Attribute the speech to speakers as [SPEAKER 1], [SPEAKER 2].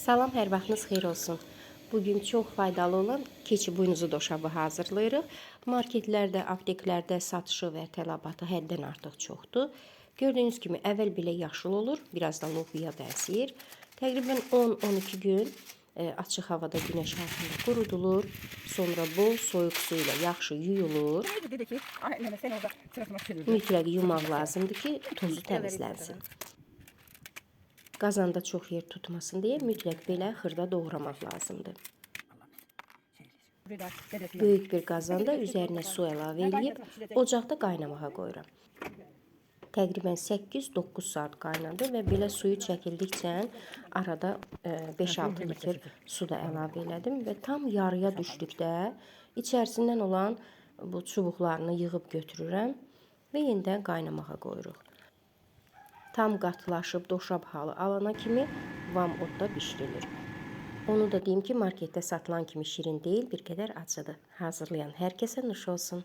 [SPEAKER 1] Salam, hər vaxtınız xeyir olsun. Bugün çox faydalı olan keçi buynuzu doşabı hazırlayırıq. Marketlərdə, apteklərdə satışı və tələbatı həddən artıq çoxdur. Gördüyünüz kimi əvvəl belə yaşıl olur, biraz da lobiya bənzəyir. Təqribən 10-12 gün açıq havada günəş altında qurudulur. Sonra bol soyuq su ilə yaxşı yuyulur. Mütləq yumaq lazımdır ki, tozu təmizlənsin. Qazanda çox yer tutmasın deyə mütləq belə xırda doğramaq lazımdır. Böyük bir qazanda üzərinə su əlavə edib ocaqda qaynamağa qoyuram. Təqribən 8-9 saat qaynadı və belə suyu çəkildikcə arada 5-6 litr su da əlavə elədim və tam yarıya düşdükdə içərisindən olan bu çubuqlarını yığıb götürürəm və yenidən qaynamağa qoyuruq. Tam qatılaşıb doşab halı alana kimi vam odda bişirilir. Onu da deyim ki, marketdə satılan kimi şirin deyil, bir qədər acıdır. Hazırlayan hər kəsə nuş olsun.